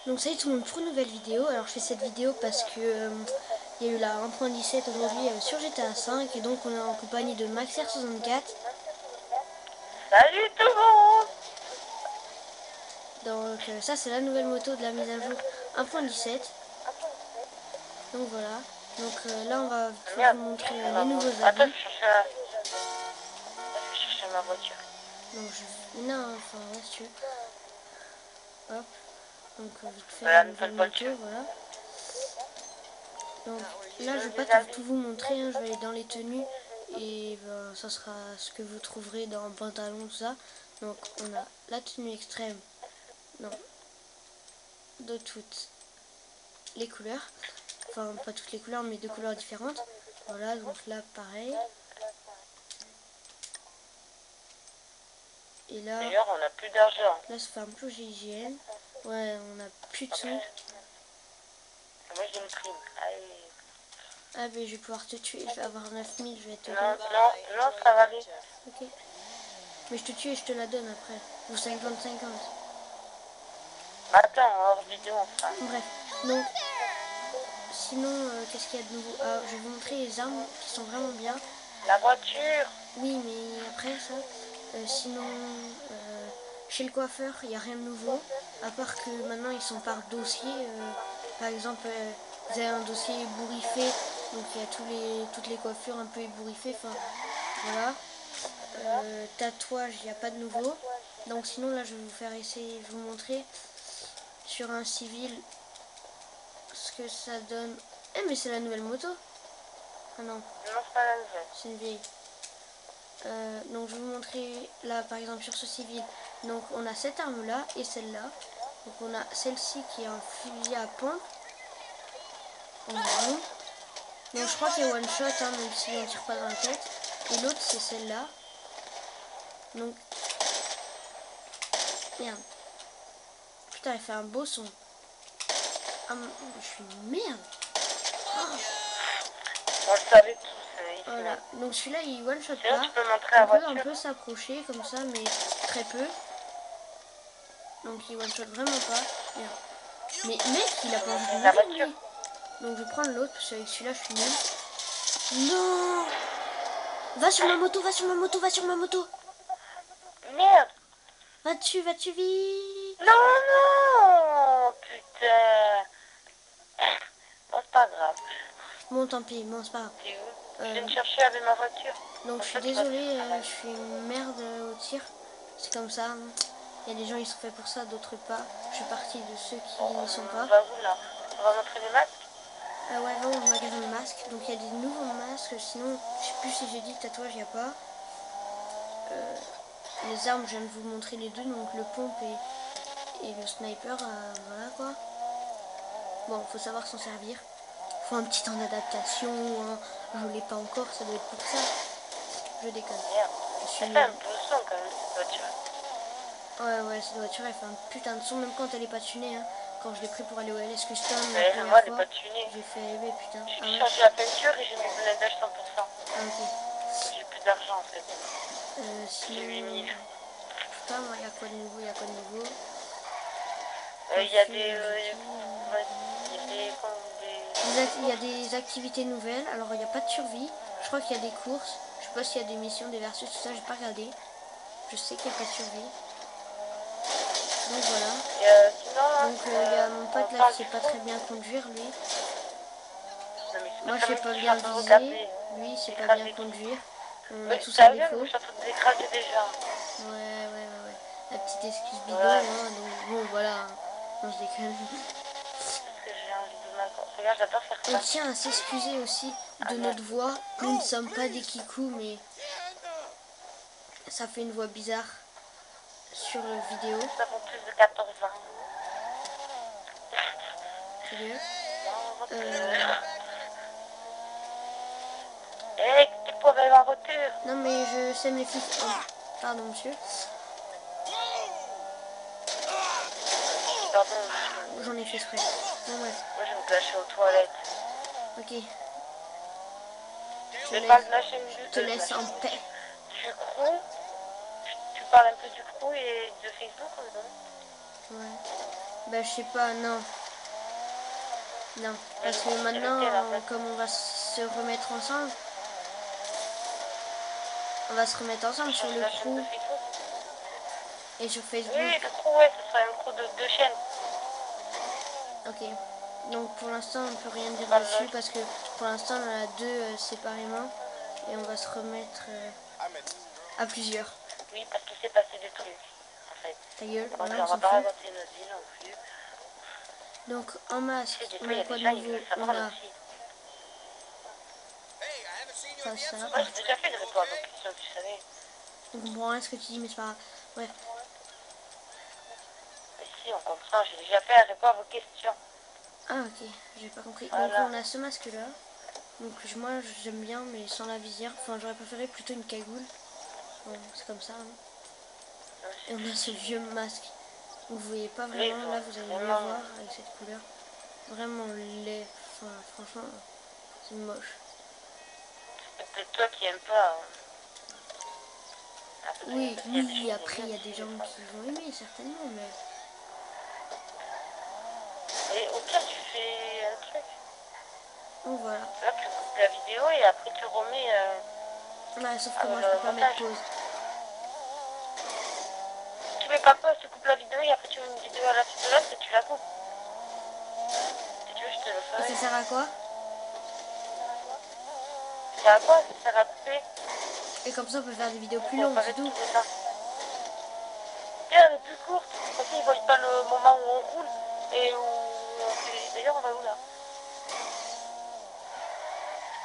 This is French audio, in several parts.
Donc salut tout le monde pour une nouvelle vidéo. Alors je fais cette vidéo parce que il y a eu la 1.17 aujourd'hui sur GTA 5 et donc on est en compagnie de MaxR64. Salut tout le monde. Donc ça c'est la nouvelle moto de la mise à jour 1.17. Donc voilà. Donc là on va vous montrer les nouveaux Attends, avis. je cherchais ma voiture. Donc non, enfin ouais, si tu veux. Hop. Donc vite fait Voilà, la nouvelle moto, voilà. Donc là je vais pas tout vous montrer, hein. Je vais aller dans les tenues et ben, ça sera ce que vous trouverez dans le pantalon, tout ça. Donc on a la tenue extrême, non, de toutes les couleurs, enfin pas toutes les couleurs mais de couleurs différentes. Voilà, donc là pareil. Et là, d'ailleurs on a plus d'argent. là ça fait un peu GIGN. Ouais, on a plus de sous. Moi j'ai une prime. Allez. Ah ben je vais pouvoir te tuer, je vais avoir 9000, je vais être Non, heureux. non, ça va aller. Ok. Mais je te tue et je te la donne après. Ou 50-50. Attends, hors vidéo on fera. Bref, donc sinon qu'est-ce qu'il y a de nouveau? Ah, je vais vous montrer les armes qui sont vraiment bien. La voiture. Oui, mais après ça, sinon chez le coiffeur il n'y a rien de nouveau. À part que maintenant ils sont par dossier. Par exemple, vous avez un dossier ébouriffé, donc il y a toutes les coiffures un peu ébouriffées. Enfin, voilà. Tatouage, il n'y a pas de nouveau. Donc sinon là je vais vous faire essayer, je vais vous montrer sur un civil ce que ça donne. Eh mais c'est la nouvelle moto. Ah non, Non, c'est pas la nouvelle. c'est une vieille. Donc je vais vous montrer là par exemple sur ce civil. Donc on a cette arme là et celle-là. Donc on a celle-ci qui est un fusil à pompe. En rond. Donc je crois qu'il est one shot hein, même si on tire pas dans la tête. Et l'autre c'est celle-là. Donc merde. Putain, elle fait un beau son. Ah, je suis merde. Oh, On le savait tous ici. voilà. Donc celui-là, il one shot Sinon pas. tu peux montrer la voiture. On peut s'approcher comme ça, mais très peu. Donc il one shot vraiment pas. Merde. Mais mec, il a pas envie de La mourir, voiture. lui. Donc je vais prendre l'autre parce qu'avec celui-là, je suis nul. Non. Va sur ma moto, va sur ma moto, va sur ma moto. Merde. Va dessus vite. Non, non. Putain. Bon, c'est pas grave. Bon, tant pis, bon, c'est pas grave. T'es où? Je viens de chercher avec ma voiture. Donc je suis désolée, je suis une merde au tir. C'est comme ça. Il y a des gens qui sont faits pour ça, d'autres pas. Je suis partie de ceux qui n'y sont pas. On va où là? On va montrer les masques? Ouais, va au magasin de masques. Donc il y a des nouveaux masques. Sinon, je sais plus si j'ai dit tatouage, il n'y a pas. Les armes, je viens de vous montrer les deux. Donc le pompe et le sniper. Voilà quoi. Bon, faut savoir s'en servir. Faut un petit temps d'adaptation. Hein. Je l'ai pas encore, ça doit être pour ça. Je déconne. Merde. Je suis Ça fait nulle. un peu son quand même cette voiture. Ouais, cette voiture elle fait un putain de son, même quand elle est pas tunée. Hein. Quand je l'ai pris pour aller au LS Custom la Mais première moi, elle est fois, pas tunée. j'ai fait rêver putain. Ah J'ai ouais. changé la peinture et j'ai mis le blindage 100%. Ah ok. J'ai plus d'argent en fait. Sinon. J'ai 8000. Putain, moi, il y a quoi de nouveau? Il y a quoi de nouveau? Il y a des... Il y a des activités nouvelles. Alors, il n'y a pas de survie. Je crois qu'il y a des courses. Je sais pas s'il y a des missions, des versus, tout ça. J'ai pas regardé. Je sais qu'il n'y a pas de survie. Donc voilà. Donc il y a mon pote là qui sait pas très bien conduire, lui. Moi, je sais pas bien viser. Lui, il sait pas bien conduire. On a tous un défaut. Je suis en train de d'écraser déjà. Ouais. La petite excuse bidon, hein, donc bon, voilà. Non, je déconne. Regarde, j'adore faire ça. On tient à s'excuser aussi de notre voix. Nous ne sommes pas des kikous, mais ça fait une voix bizarre sur vidéo. Nous avons plus de 14 ans. Sérieux. Eh, tu pourrais ma voiture. Non mais je sème les flics. Oh, pardon monsieur. Pardon, J'en ai fait exprès. Bon bref. moi je vais me clasher aux toilettes. Ok. Je vais pas le lâcher Te laisse en paix. Du crew. Tu parles un peu du crew et de Facebook ou non? Ouais. Bah je sais pas, non. Non. Parce que maintenant, comme on va se remettre ensemble, on va se remettre ensemble sur le crew et sur Facebook. Oui, le crew, ouais, ce sera un crew de 2 chaînes. Ok. Donc pour l'instant on peut rien dire dessus parce que pour l'instant on en a 2 séparément et on va se remettre à plusieurs. Oui, parce qu'il s'est passé des trucs en fait. Ta gueule, Donc voilà, on on va s'en pas fout. raconter nos vies non plus. Donc en masque, Des on fois, il y a a quoi des de gens, ils nouveau? veulent On savoir a aussi. pas ça. Moi j'ai déjà fait des réponses aux questions, tu savais. On comprend rien ce que tu dis mais c'est pas grave. Bref. Mais si, on comprend, j'ai déjà fait la réponse à vos questions. Ah ok, j'ai pas compris. Voilà. Donc on a ce masque là. Donc moi j'aime bien mais sans la visière. Enfin j'aurais préféré plutôt une cagoule. Bon c'est comme ça. Hein. Et on a ce vieux masque. Vous voyez pas vraiment, là vous allez mieux voir avec cette couleur. Vraiment laid. Enfin franchement c'est moche. C'est peut-être toi qui aimes pas. Oui, oui, après il y a des gens qui vont aimer certainement mais. Et au pire tu fais un truc. Donc voilà. Là tu coupes la vidéo et après tu remets Ouais, sauf que moi je peux pas mettre pause. Tu mets pas pause, tu coupes la vidéo et après tu mets une vidéo à la suite de l'autre et tu la coupes. Si tu veux, je te le Et ferai. ça sert à quoi? Ça sert à quoi? Ça sert à couper. Et comme ça on peut faire des vidéos plus longues, c'est tout. Bien, elle est plus courte. Comme ça, ils voient pas le moment où on roule et où on fait. D'ailleurs, on va où là?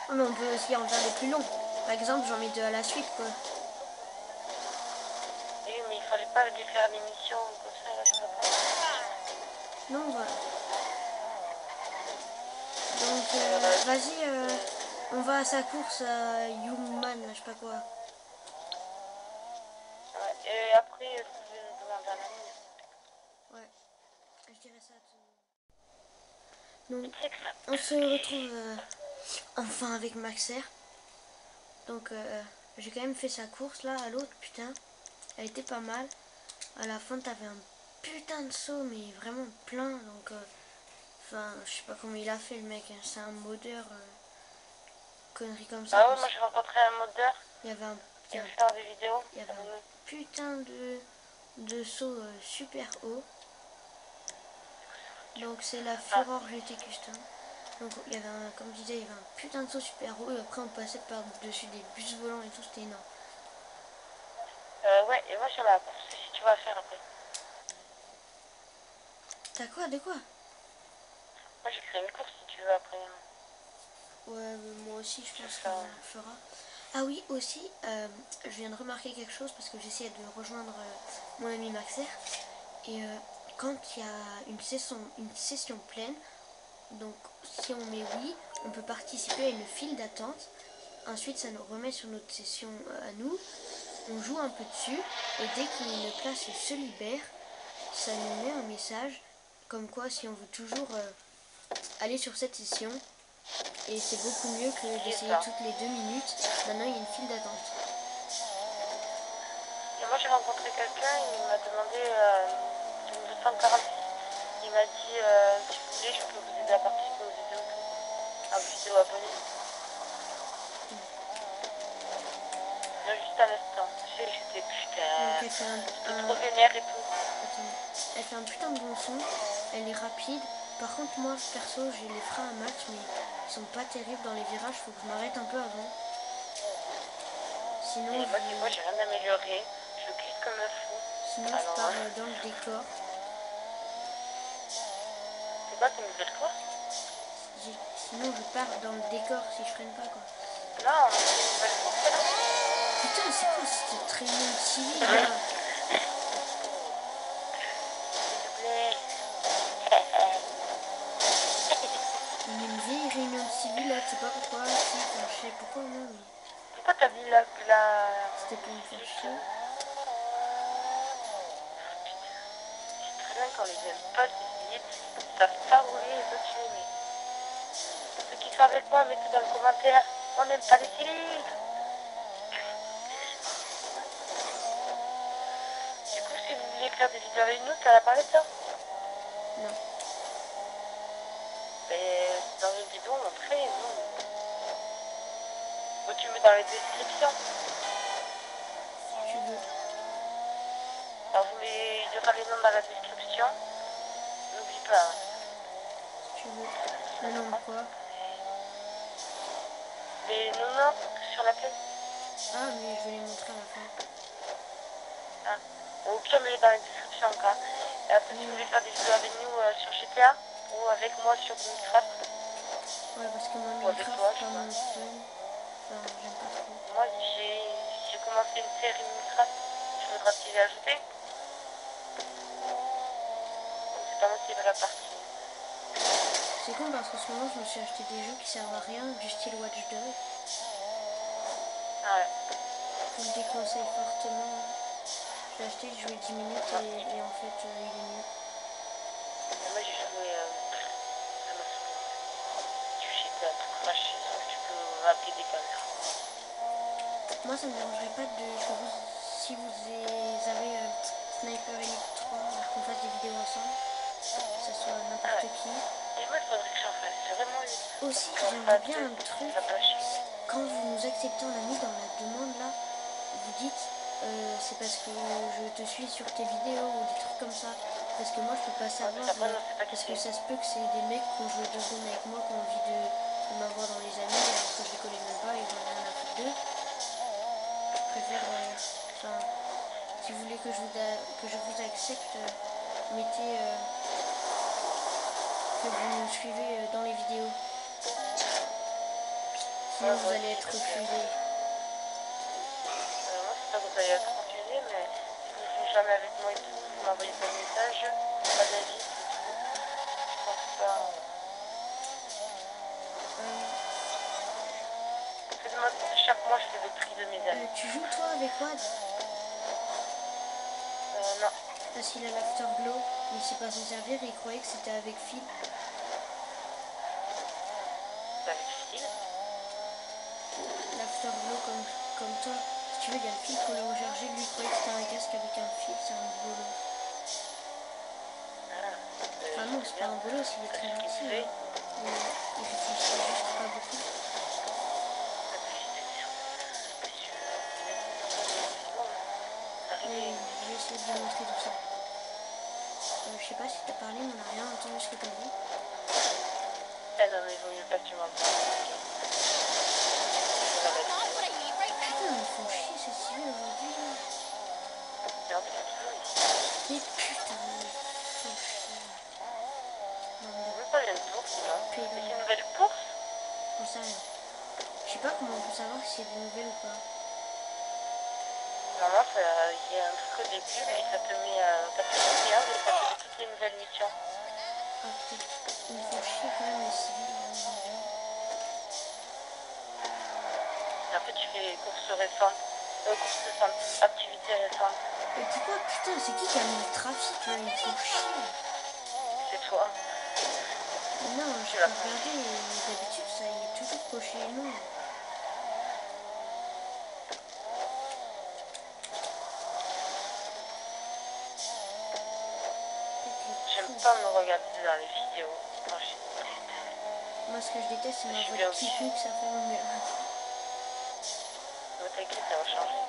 Mais on peut aussi en faire des plus longs. Par exemple, j'en mets 2 à la suite, quoi. Oui, mais il fallait pas lui faire l'émission comme ça, là, je sais pas. Donc voilà. Donc vas-y, on va à sa course à Human, je sais pas quoi. Ouais, et après, vous pouvez nous demander un ami. Ouais, je dirais ça. Donc, on se retrouve enfin avec Maxer. Donc, j'ai quand même fait sa course là à l'autre, putain. Elle était pas mal. À la fin, t'avais un putain de saut, mais vraiment plein. Donc, enfin, je sais pas comment il a fait le mec. Hein. C'est un modeur, connerie comme ça. Ah ouais, moi j'ai rencontré un modeur. Il y avait un, Il veut faire des vidéos. il y avait un putain de saut super haut. Donc, c'est la Furor GT Custom. Donc il y avait comme je disais, il y avait un putain de saut super haut et après on passait par-dessus des bus volants et tout, c'était énorme. Ouais, et moi j'ai la course si tu vas faire après. T'as quoi? De quoi? Moi j'ai créé une course si tu veux après. Ouais, moi aussi je pense qu'on le fera. Ah oui, aussi, je viens de remarquer quelque chose parce que j'essaie de rejoindre mon ami Maxer. Et quand il y a une session pleine, donc si on met oui, on peut participer à une file d'attente. Ensuite, ça nous remet sur notre session à nous. On joue un peu dessus et dès qu'une place se libère, ça nous met un message comme quoi si on veut toujours aller sur cette session, et c'est beaucoup mieux que d'essayer toutes les 2 minutes. Maintenant, il y a une file d'attente. Et moi j'ai rencontré quelqu'un, il m'a demandé 246. Il m'a dit si vous voulez, je peux vous aider à participer aux vidéos, à vos vidéos abonnés. Là, juste à l'instant. J'étais putain. Trop vénère et tout. Attends, elle fait un putain de bon son, elle est rapide. Par contre, moi perso, j'ai les freins à max, mais ils sont pas terribles dans les virages, faut que je m'arrête un peu avant. Sinon, et moi, tu vois, j'ai rien amélioré. Je glisse comme un fou. Sinon, je pars dans le décor. C'est quoi, tu me fais quoi? Sinon, je pars dans le décor si je freine pas, quoi. Non, c'est une nouvelle course là. putain, c'est quoi cette réunion civile là? On est une vieille réunion civile là, tu sais pas pourquoi, si, enfin, je sais pourquoi non, mais Pourquoi t'as mis la... c'était pour me faire chier. C'est très bien quand les jeunes potes, ils savent pas rouler, les autres tu les mets. Ceux qui sont avec moi, mettez dans le commentaire. On n'aime pas les civils. Du coup, si vous voulez faire des vidéos avec nous, t'en as parlé de ça? Non. Mais dans une vidéo, on montrait, nous. Ou tu mets dans les descriptions. Si tu veux. Alors, vous les... il y aura les noms dans la description. N'oublie pas. Hein. Si tu veux. Le nom de quoi? Les noms sur la plaie. Ah, mais je vais les montrer à la fin. Ah. Ou pire, mets-les dans la description encore. Et après, si vous voulez faire des vidéos avec nous sur GTA ou avec moi sur Minecraft. Ouais, parce que moi, Ou avec Minecraft, toi, c'est je pas sais mon fun. Enfin, j'aime pas trop. Moi, j'ai commencé une série Minecraft. Tu voudras t'y ajouter? C'est pas moi qui vais la partie. C'est con parce qu'en ce moment, je me suis acheté des jeux qui servent à rien, du style Watch Dogs. Ah ouais. Je vous le déconseille fortement. Je l'ai acheté, j'ai joué 10 minutes et en fait, il est nul. Et moi, j'ai joué... ça m'a saoulé. Tu jettes un truc craché, sauf que tu peux appeler des caméras. Moi, ça me dérangerait pas que vous, si vous avez Sniper Elite 3, qu'on fasse des vidéos ensemble, que ce soit Ah n'importe ouais. qui. Et moi, il faudrait que j'en fasse. C'est vraiment une... Aussi, J'en j'aimerais fasse bien deux, un truc, ça va chier. quand vous nous acceptez en ami dans la demande là, vous dites c'est parce que je te suis sur tes vidéos ou des trucs comme ça. Parce que moi, je peux pas Ouais, mais savoir, ça, moi, non, c'est pas qui parce que c'est. ça se peut que c'est des mecs qui ont joué 2 secondes avec moi, qui ont envie de m'avoir dans les amis, alors que je les connais même pas et j'en ai rien à foutre d'eux. Je préfère, enfin, si vous voulez que je vous accepte, mettez que vous me suivez dans les vidéos. Ouais, Sinon, vous moi allez aussi, être parce que... refusé. moi, c'est pas que vous allez être confusé, mais si vous jouez jamais avec moi et tout, vous m'envoyez pas de message, pas d'avis, c'est tout. Je pense pas... Faites-moi... Chaque mois, je fais le tri de mes amis. Tu joues toi avec Wad? Non. Parce qu'il a l'Afterglow, mais il sait pas s'en servir et il croyait que c'était avec Phil. C'est avec Phil. L'Afterglow comme toi. Si tu veux, il y a le fil pour le recharger. Lui, il croyait que c'était un casque avec un fil, c'est un bolos. Ah, Enfin non, c'est pas un bolos, il est très gentil. Hein. Mais il réfléchit juste pas beaucoup. Mais je vais essayer de lui montrer tout ça. Je sais pas si t'as parlé, mais on n'a rien entendu ce que t'as dit. Ah non, mais il vaut mieux pas que tu m'entends. Putain, ils font chier ces civils aujourd'hui là. Et en plus, Mais putain, ils font chier. Bande de même pas, il y a une course, non? Mais c'est pédales. une nouvelle course? J'en sais rien. Je sais pas comment on peut savoir si c'est des nouvelles ou pas. Normalement, il y a un truc au début et ça te met ta petite et ça te met toutes les nouvelles missions. Ah peut-être. Ils me font chier quand même les civils là aujourd'hui. Et après, tu fais courses récentes. Courses récentes. Activités récentes. Et pourquoi putain, c'est qui a mis le trafic là? Ils me font chier. C'est toi. Non, j'ai pas regardé. D'habitude, ça y est toujours coché non. J'aime pas me regarder dans les vidéos. Moi, je suis triste. Moi, ce que je déteste, c'est ma Je suis voix bien de aussi. pipi que ça fait mon mère. Ne t'inquiète, ça va changer.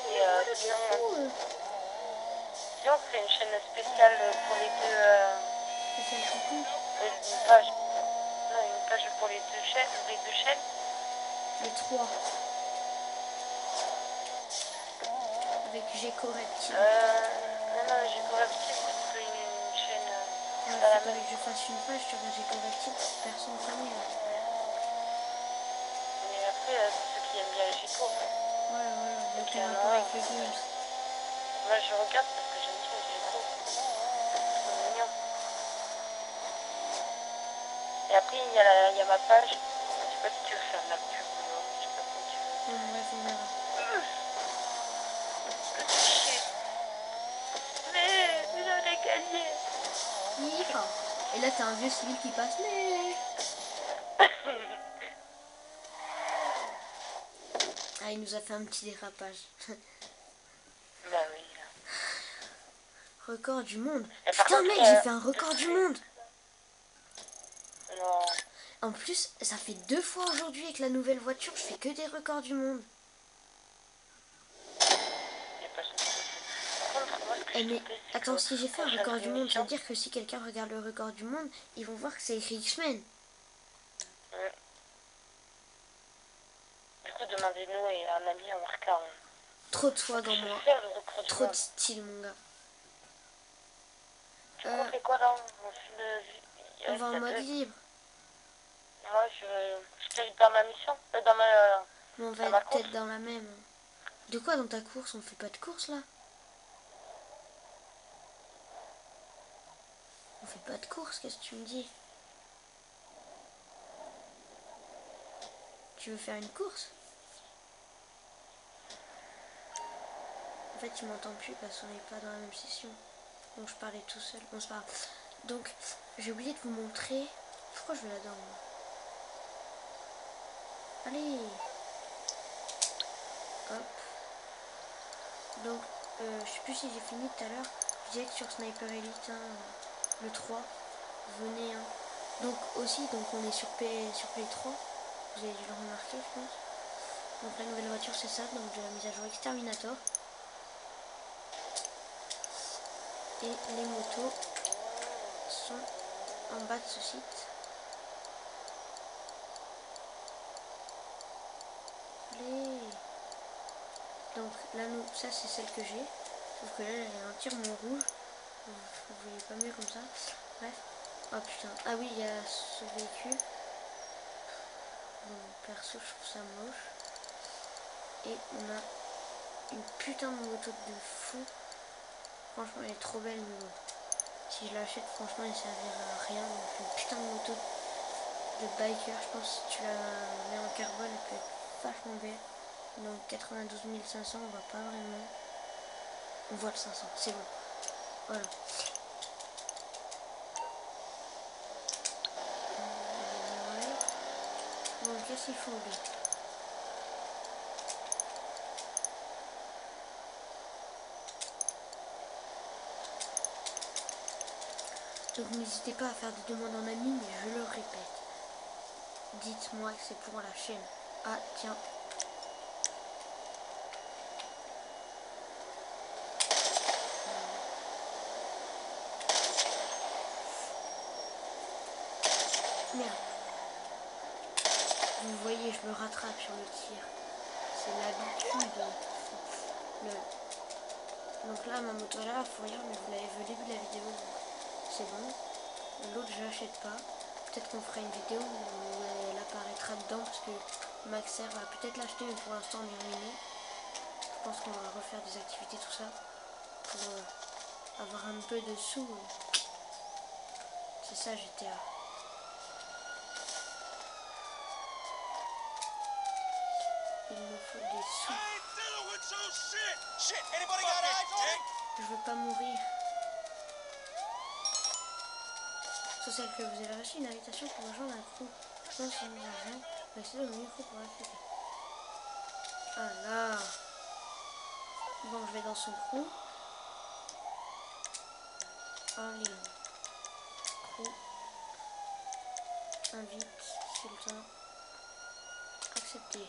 Et sinon, on fait une chaîne spéciale pour les deux... Spécial coucou. Une page. Non, une page pour les deux chaînes. Les 3. Avec G Corrective. Non, j'ai correctif, c'est plutôt une chaîne... Ouais, pas la faudrait même. que je fasse une page sur Régis Correctif, personne connaît. Là. Mais après, c'est ceux qui aiment bien les Géco. Ouais, voilà, il n'y a Donc il y aucun en rapport a un. avec le games. Moi je regarde parce que j'aime bien les Géco. C'est mignon. Et après, il y a ma page. Je sais pas si tu veux faire de la pub ou non. Je sais pas comment tu veux. Bon, bref, on verra. Chier. Mais j'aurais gagné. Yeehaw. Et là, t'as un vieux civil qui passe, mais... Ah, il nous a fait un petit dérapage. Bah oui. Record du monde. Et par Putain, contre, mec, j'ai fait un record du monde. Non. En plus, ça fait 2 fois aujourd'hui avec la nouvelle voiture, je fais que des records du monde. Il n'y a pas de souci. Par contre, moi ce que Eh je mais, trouvais, c'est attends, que si j'ai fait un prochaine record du monde, ça émission, veut dire que si quelqu'un regarde le record du monde, ils vont voir que c'est écrit X-Men. du coup, demandez-nous et un ami en marquant. Trop de swag Je en vais moi. faire le record du Trop de monde. style, mon gars. Du coup, on fait quoi là? On On va en il y a mode deux. libre. Moi, je t'invite dans ma mission, Mais on va dans être ma course. peut-être dans la même. De quoi dans ta course? On fait pas de course là? On fait pas de course, qu'est-ce que tu me dis? Tu veux faire une course? En fait, tu m'entends plus parce qu'on n'est pas dans la même session. Donc je parlais tout seul. Bon, c'est pas grave. Donc, j'ai oublié de vous montrer. Pourquoi je vais là-dedans, moi? Allez! Hop. Donc, je sais plus si j'ai fini tout à l'heure. Je disais que sur Sniper Elite 1, le 3, venez. Hein. Donc, aussi, donc on est sur Play 3. Vous avez dû le remarquer, je pense. Donc, la nouvelle voiture, c'est ça. Donc, de la mise à jour Exterminator. Et les motos sont en bas de ce site. Allez! Donc, là, ça, c'est celle que j'ai. Sauf que là, elle est entièrement rouge. Vous voyez pas mieux comme ça. Bref. Oh putain. Ah oui, il y a ce véhicule. Bon, perso, je trouve ça moche. Et on a une putain de moto de fou. Franchement, elle est trop belle, mais bon. Si je l'achète, franchement, elle servira à rien. Donc, une putain de moto de biker. Je pense que si tu la mets en carbone, elle peut être vachement belle. Donc, 92 500, on va pas vraiment. On voit le 500, c'est bon. Voilà. Bon, qu'est-ce qu'il faut, lui? Donc n'hésitez pas à faire des demandes en ami, mais je le répète. Dites-moi que c'est pour la chaîne. Ah tiens. Merde. Vous voyez, je me rattrape sur le tir. C'est l'habitude. Donc là, ma moto là, faut rien, mais vous l'avez vu au début de la vidéo. C'est bon. L'autre, je l'achète pas. Peut-être qu'on fera une vidéo où elle apparaîtra dedans parce que Maxer va peut-être l'acheter, mais pour l'instant on est ruiné. Je pense qu'on va refaire des activités, tout ça, pour avoir un peu de sous. C'est ça GTA. Il me faut des sous. Je veux pas mourir. C'est celle que vous avez reçu une invitation pour rejoindre un crew. Je pense que vous avez rester dans le micro pour récupérer. Ah là. Bon, je vais dans son crew. En ligne. Crew. Invite. Sultan. Accepter.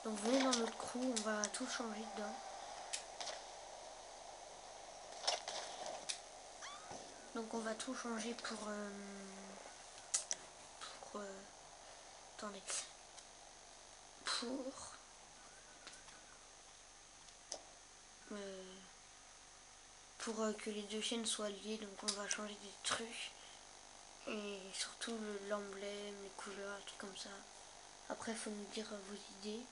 Donc venez dans notre crew, on va tout changer dedans. Donc on va tout changer pour attendez. pour que les deux chaînes soient liées, donc on va changer des trucs. Et surtout l'emblème, les couleurs, tout comme ça. Après, il faut nous dire vos idées.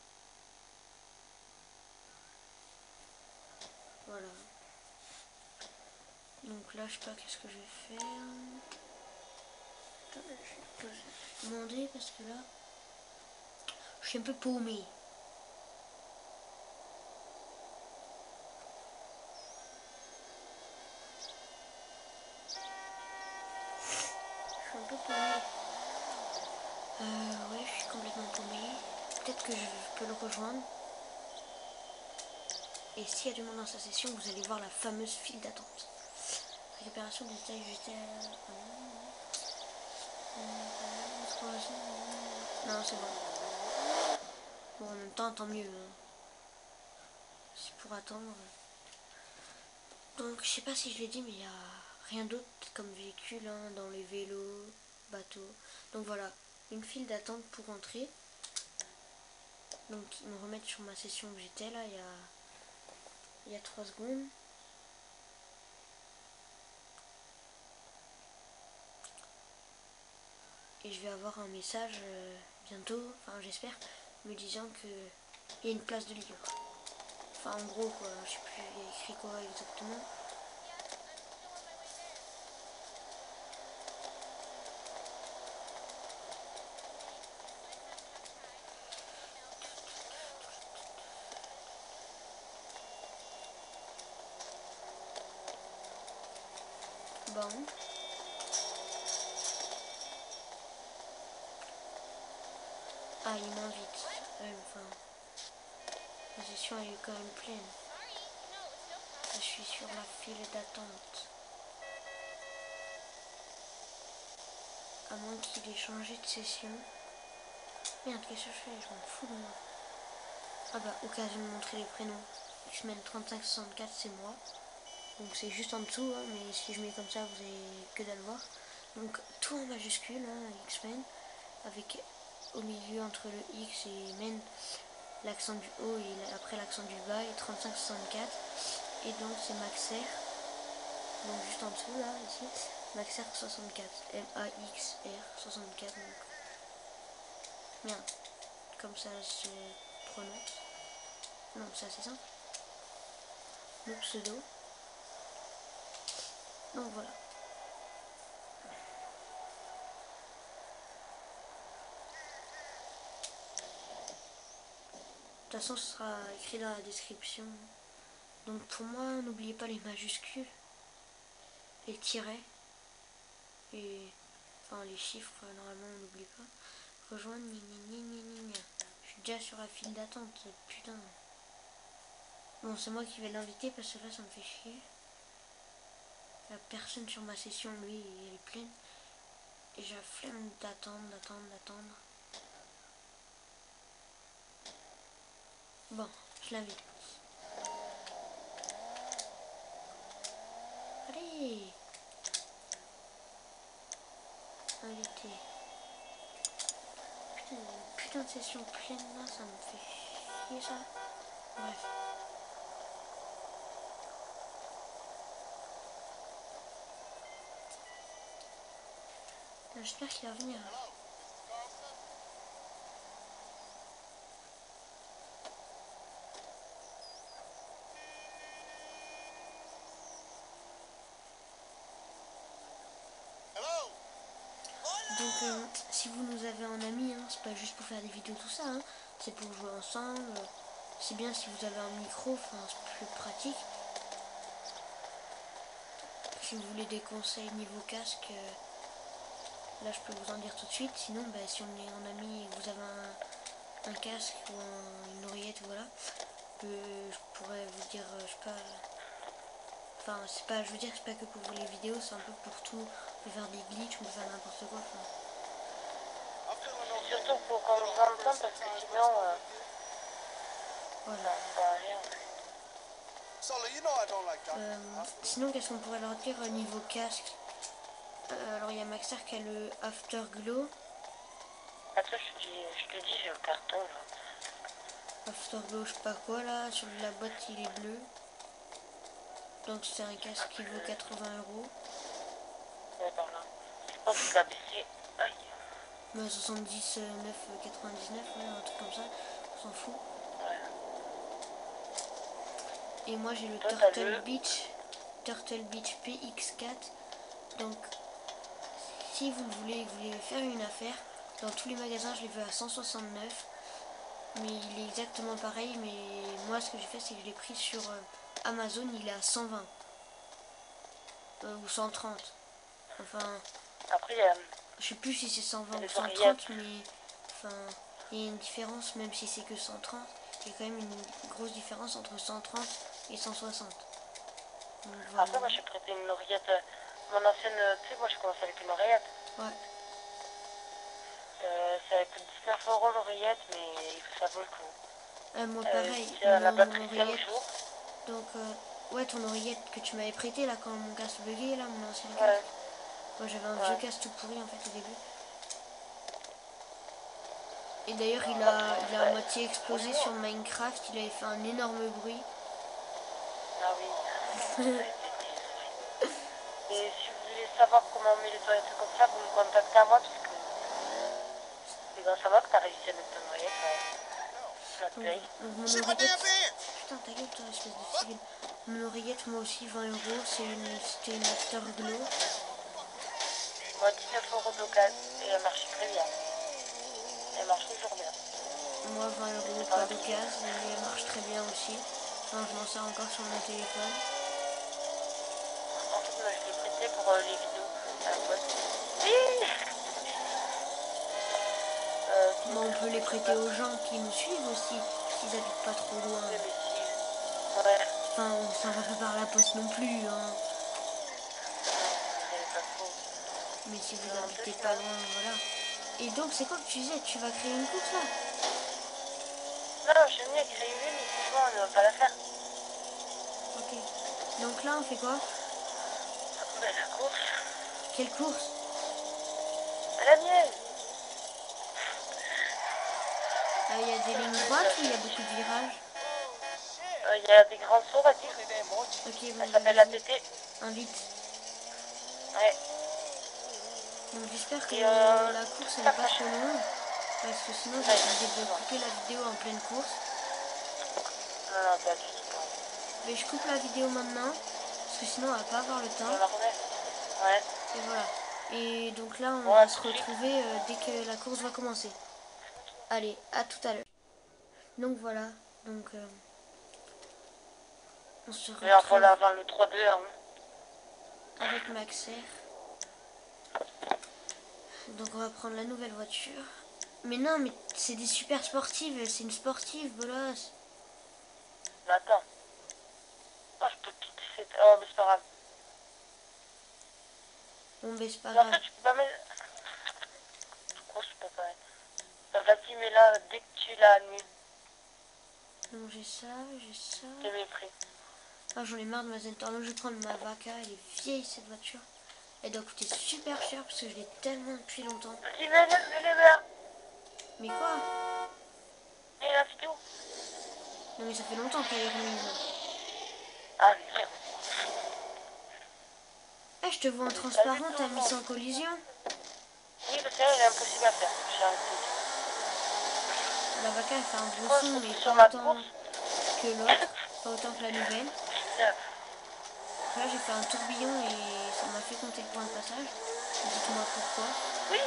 Voilà. Donc là, je sais pas qu'est-ce que je vais faire. Attendez, je vais demander parce que là, je suis un peu paumé. Je suis un peu paumé. Ouais, je suis complètement paumé. Peut-être que je peux le rejoindre. Et s'il y a du monde dans sa session, vous allez voir la fameuse file d'attente. Récupération des détails végétales. Non, c'est bon. Bon, en même temps, tant mieux. Hein. C'est pour attendre. Donc, je sais pas si je l'ai dit, mais il n'y a rien d'autre comme véhicule hein, dans les vélos, bateaux. Donc voilà, une file d'attente pour entrer. Donc, ils me remettent sur ma session où j'étais là il y a 3 secondes. Et je vais avoir un message bientôt, enfin j'espère, me disant que il y a une place de libre. Enfin en gros quoi, je sais plus il y a écrit quoi exactement. Bon. Ah il m'invite. Enfin, la session elle est quand même pleine. Je suis sur la file d'attente. À moins qu'il ait changé de session. Merde, qu'est-ce que je fais? Je m'en fous de moi. Ah bah, occasion de montrer les prénoms. X-Men 3564, c'est moi. Donc c'est juste en dessous, hein, mais si je mets comme ça, vous avez que dalle voir. Donc tout en majuscule, hein, X-Men, avec au milieu entre le X et Men, l'accent du haut et après l'accent du bas, et 3564. Et donc c'est Maxer. Donc juste en dessous, là, ici, Maxer 64. M-A-X-R 64. Donc. Merde. Comme ça se prononce. Non, c'est assez simple. Le pseudo. Donc voilà. De toute façon, ce sera écrit dans la description. Donc pour moi, n'oubliez pas les majuscules, les tirets, et enfin les chiffres, normalement on n'oublie pas. Rejoindre, je suis déjà sur la file d'attente, putain. Bon, c'est moi qui vais l'inviter parce que là, ça me fait chier. Il n'y a personne sur ma session, lui, elle est pleine. Et j'ai la flemme d'attendre. Bon, je l'invite. Allez! Invité. Putain de session pleine là, ça me fait chier ça. Bref. J'espère qu'il va venir. Donc si vous nous avez en ami, hein, c'est pas juste pour faire des vidéos tout ça, hein, c'est pour jouer ensemble. C'est bien si vous avez un micro, c'est plus pratique. Si vous voulez des conseils niveau casque, là je peux vous en dire tout de suite. Sinon si on est en ami et que vous avez un casque ou une oreillette, voilà, je pourrais vous dire, je sais pas. Enfin, c'est pas, je veux dire, c'est pas que pour les vidéos, c'est un peu pour tout. On peut faire des glitches, on peut faire n'importe quoi. Surtout pour qu'on nous entende parce que sinon, voilà. ça va rien. Sinon, qu'est-ce qu'on pourrait leur dire au niveau casque? Alors, il y a Maxer qui a le Afterglow. Attends, je te dis, j'ai un carton là. Afterglow, je sais pas quoi là. Sur la boîte, il est bleu. Donc c'est un casque qui vaut 80 euros. Ouais, par là. Je pense qu'il a baissé. Aïe. Mais 79, 99, ouais, un truc comme ça. On s'en fout. Ouais. Et moi j'ai le Toi, t'as Turtle le... Beach PX4. Donc si vous le voulez, vous voulez faire une affaire, dans tous les magasins je l'ai vu à 169. Mais il est exactement pareil. Mais moi ce que j'ai fait, c'est que je l'ai pris sur Amazon, il est à 120. Ou 130. Enfin, Après, il y a je sais plus si c'est 120 ou les 130, oreillettes. mais enfin, il y a une différence, même si c'est que 130, il y a quand même une grosse différence entre 130 et 160. Donc voilà. Après, moi, j'ai prêté une oreillette. Mon ancienne, tu sais, moi, je commence avec une oreillette. Ouais. Ça coûte 19 euros l'oreillette, mais ça vaut le coup. Moi pareil, La mon batterie 5 oreillette. jours. Donc ouais, ton oreillette que tu m'avais prêté là quand mon casque buguait, là, mon ancien Ouais, casque. Moi j'avais un vieux ouais. casque tout pourri en fait au début. Et d'ailleurs il a à Ouais. moitié explosé sur Minecraft, il avait fait un énorme bruit. Ah oui. Ça a été détruit. Et si vous voulez savoir comment on met les oreillettes comme ça, vous me contactez à moi, parce que c'est grâce à moi que t'as réussi à mettre ton oreillette, ouais. La paye. Donc mon oreillette. Putain, ta gueule, toi, espèce de civil. Mon oreillette, moi aussi, 20 euros. C'était une Afterglow. Moi, 19 euros d'occasion, et elle marche très bien. Elle marche toujours bien. Moi, 20 euros, C'est pas pas un souci. d'occasion. Et elle marche très bien aussi. Enfin, je m'en sers encore sur mon téléphone. En fait, moi, je l'ai prêté pour les vidéos à la pote. Oui. Bah, on peut les Je sais prêter pas. aux gens qui nous suivent aussi, s'ils habitent pas trop loin. Oui, mais si. Ouais. Enfin, on s'en va pas par la poste non plus, hein. J'avais pas trop. Mais si vous Non, habitez peut-être pas non. loin, voilà. Et donc, c'est quoi que tu disais? Tu vas créer une course là? Non, je n'ai créé une, et franchement, on ne va pas la faire. Ok. Donc là, on fait quoi? Ben, la course. Quelle course? La mienne. Il y a des lignes droites ou il y a beaucoup de virages? Il y a des grands sauts, vas-y. Ok, Elle vas-y, s'appelle la vas-y. TT. Invite. Ouais. Donc j'espère que Et la course elle ça est pas crache. trop longue. Parce que sinon je vais Ouais, être obligée de effectivement. couper la vidéo en pleine course. Non, non, pas du tout. Mais je coupe la vidéo maintenant. Parce que sinon on va pas avoir le On temps. la remet. Ouais. Et voilà. Et donc là on Bon, à va tout se de suite. retrouver dès que la course va commencer. Allez, à tout à l'heure. Donc voilà. Donc on se Mais enfin, retrouve là, avant le 3-2, hein. avec Maxer. Donc on va prendre la nouvelle voiture. Mais non, mais c'est des super sportives. C'est une sportive, bolos. Mais attends. Oh, je peux quitter cette... Oh, mais c'est pas grave. Bon, mais c'est pas Mais en grave. fait, je peux pas mettre... Je crois que je peux pas mettre. Vas-y, mais là, dès que tu l'as mis, Donc j'ai ça, j'ai ça. t'es mépris. Ah, j'en ai marre de ma Zentorno. Donc je vais prendre ma Vaca. Elle est vieille cette voiture. Elle doit coûter super cher parce que je l'ai tellement depuis longtemps. Vas-y, mets-les là. Mais quoi? Et la vidéo. Non mais ça fait longtemps qu'elle est remise. Ah, merde. Eh, je te vois en T'as vu transparent, ton t'as mis nom? ça en collision. Oui, parce que là, il est impossible à faire. J'ai arrêté. La Vaca elle fait un Tu beau vois, son mais surtout pas sur ma autant course. que l'autre. Pas autant que la nouvelle. Putain. Là j'ai fait un tourbillon et ça m'a fait compter le point de passage. Dites-moi pourquoi. Oui.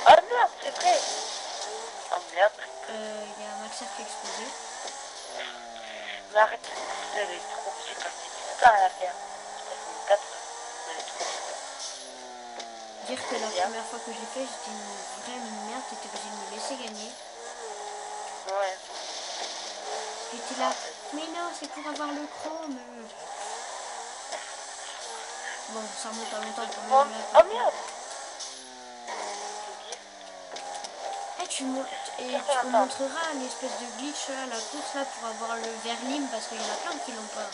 Ah merde, c'est vrai. Oh merde. Il y a Maxer qui a explosé. Mais arrête. Elle est trop... J'ai passé du temps à la faire. J'ai passé 4 heures. Elle est trop... Dire que la Bien. première fois que je l'ai fait, j'étais une vraie merde, t'étais obligé de me laisser gagner. Ouais. J'étais là, mais non, c'est pour avoir le chrome. Bon, ça remonte à longtemps quand Bon. même là Oh par contre. merde. Eh, tu montes et Qu'est-ce qu'on on attend? montrera l'espèce de glitch là, la course là pour avoir le vert lime parce qu'il y en a plein qui l'ont pas.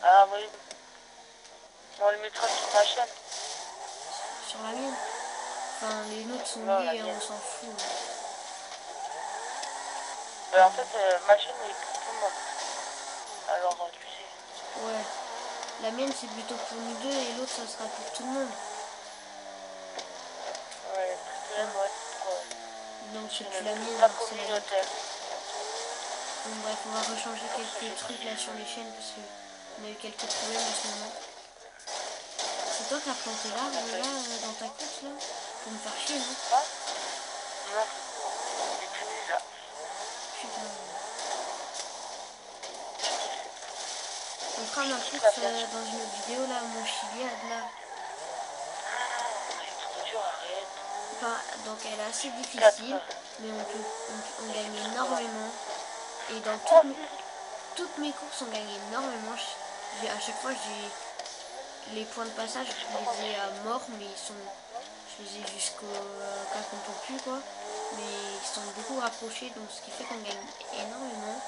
Ah oui. On le mettra sur ma chaîne. Sur la mienne. Enfin, les nôtres sont Non, la liés, hein, mienne. on s'en fout. En fait, ma chaîne est pour tout le monde. Alors, tu sais. Ouais. La mienne, c'est plutôt pour nous deux et l'autre, ça sera pour tout le monde. Ouais, le deuxième, ouais, Donc, c'est c'est plus la mienne, pas c'est la mienne. communautaire. Donc, bref, on va rechanger quelques trucs là sur les chaînes parce qu'on a eu quelques problèmes à ce moment. C'est toi qui as planté l'arbre là, dans ta course là? Pour me faire chier, non? Quoi? Non, c'était déjà. Putain. On fera ma Qui course va faire dans une autre vidéo là, mon Chiliade là. c'est trop dur, arrête. Enfin, donc elle est assez 4. difficile, mais on gagne énormément. Et dans Oh, toutes mes courses, on gagne énormément. À chaque fois, j'ai les points de passage, je les ai à mort, mais je les ai jusqu'au cas qu'on peut plus quoi. Mais ils sont beaucoup rapprochés, donc ce qui fait qu'on gagne énormément.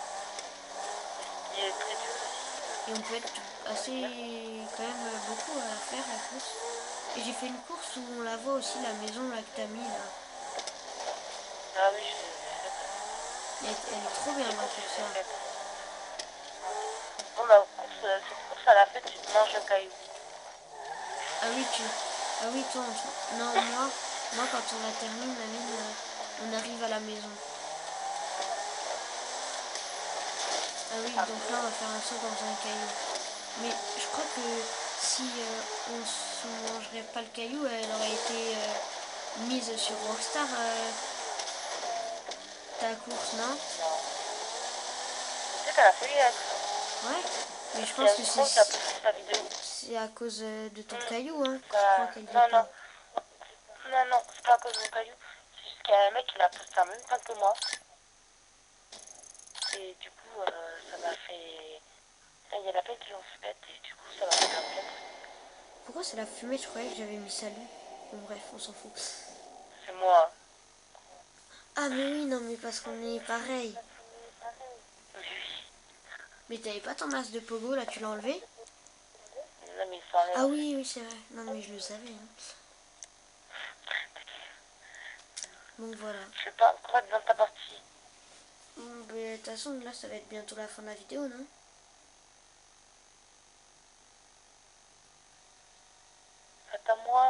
il est très dur. Et on peut être assez, quand même, beaucoup à faire la course. Et j'ai fait une course où on la voit aussi, la maison là que t'as mis là. Ah oui, je l'ai fait. Elle est trop bien la course là. Bon, la course, cette course à la fête, tu te manges un caillou. Ah oui, ah oui, toi, non, moi, quand on la termine, la mienne, on arrive à la maison. Ah oui, donc là, on va faire un saut dans un caillou. Mais je crois que si on ne mangerait pas le caillou, elle aurait été mise sur Rockstar, ta course, non? Non. Tu sais qu'elle a failli être. Ouais, mais je Il y pense a que une con qui a posté sa vidéo. c'est à cause de ton caillou, hein, que je crois Bah, qu'elle veut non, non. pas. Non, non, c'est pas à cause de mon caillou. C'est juste qu'il y a un mec qui l'a posté en même temps que moi. Et du coup, ça m'a fait. Il y en a plein qui l'ont fait et du coup, ça m'a fait un plaisir. Pourquoi c'est la fumée? Je croyais que j'avais mis salut. Bon, bref, on s'en fout. C'est moi. Ah, mais oui, non, mais parce qu'on est pareil. Oui. Mais t'avais pas ton masque de pogo, là, tu l'as enlevé? Non, mais il s'enlève. Ah oui, oui, c'est vrai. Non, mais je le savais. Hein. Donc voilà. Je sais pas quoi dans ta partie. Bon, ben, de toute façon, là, ça va être bientôt la fin de la vidéo, non? Attends-moi.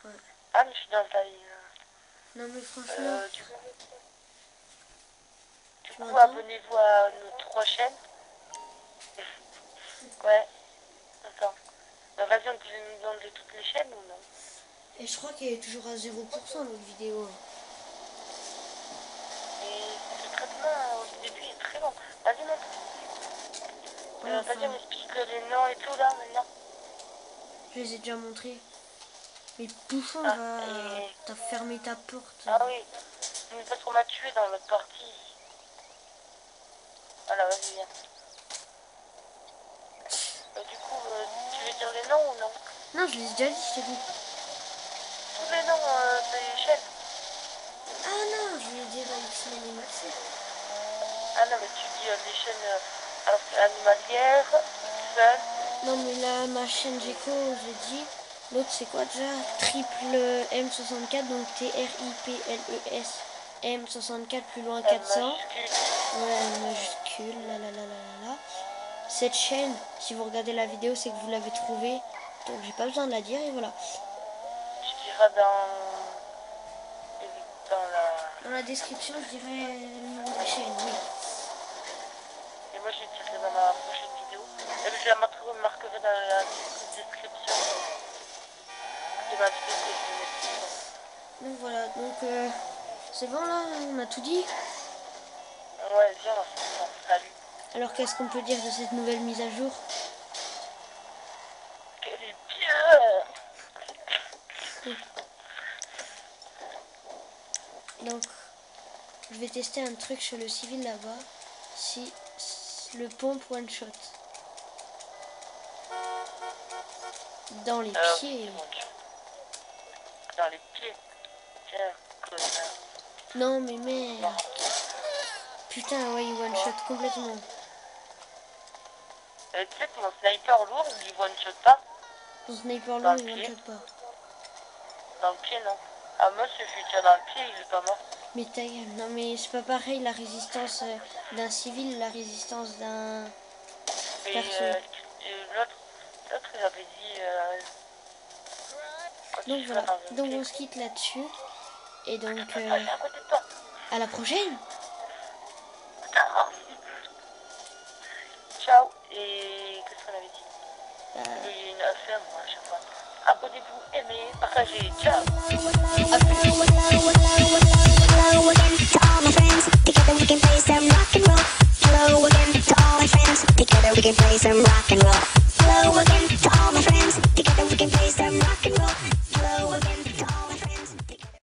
Ouais. Ah, mais je suis dans ta vie. Non, mais franchement, Du tu coup, m'entends? abonnez-vous à nos 3 chaînes. Ouais. Attends. Bah, vas-y, on peut nous demander toutes les chaînes ou non? Et je crois qu'elle est toujours à 0% l'autre vidéo. Et ce traitement, au début, est très long. Vas-y, montre. Ouais, Vas-y, enfin, on explique les noms et tout, là, maintenant. je les ai déjà montrés. Mais bouffon, Ah, va... et... T'as fermé ta porte. Ah oui. Mais parce qu'on m'a tué dans l'autre partie. Voilà, vas-y, viens. Du coup, tu veux dire les noms ou non? Non, je les ai déjà dit, je t'ai dit. Tous les noms des chaînes. Ah non, je voulais dire X-Men et Maxi. Ah non, mais tu dis les chaînes alors, animalières, X-Men. Non, mais là, ma chaîne Gecko, j'ai dit. L'autre, c'est quoi déjà? Triple M64, donc TRIPLES M64 plus loin 400. Majuscule. Ouais, majuscule, là, là, là, là, là, là. Cette chaîne, si vous regardez la vidéo, c'est que vous l'avez trouvée. Donc, j'ai pas besoin de la dire, et voilà. Tu diras dans la... Dans la description, je dirais le nom de la chaîne, oui. Et moi, je dirai dans ma prochaine vidéo. Et je la marquerai dans la description de ma vidéo que je vais mettre. Donc voilà, donc c'est bon là, on a tout dit. Ouais, viens, on se reprend. Salut. Alors qu'est-ce qu'on peut dire de cette nouvelle mise à jour? Quel est bien. Donc, je vais tester un truc sur le civil là-bas. Si le pompe one shot. Dans les pieds. Dans les pieds. Tiens, connard. Non mais merde. Putain, ouais, il one shot complètement. Tu sais que mon sniper lourd, il one shot pas. Ton sniper Dans lourd, le il one pied. shot pas. Dans le pied, non. Ah, moi, si je lui tire dans le pied, il est pas mort. Mais ta gueule, non mais c'est pas pareil la résistance d'un civil, la résistance d'un Et, perso. j'avais dit... Donc voilà, donc on se quitte là-dessus. Et donc, Attends, je suis à côté de toi. à la prochaine. Ciao. Et qu'est-ce qu'on avait dit? J'ai une affaire, moi, à chaque fois. Abonnez-vous, aimez, partagez. Ciao. À plus. Hello again to all my friends. Together we can play some rock and roll. Hello again to all my friends. Together we can play some rock and roll. Hello again to all my friends. Together we can play some rock and roll.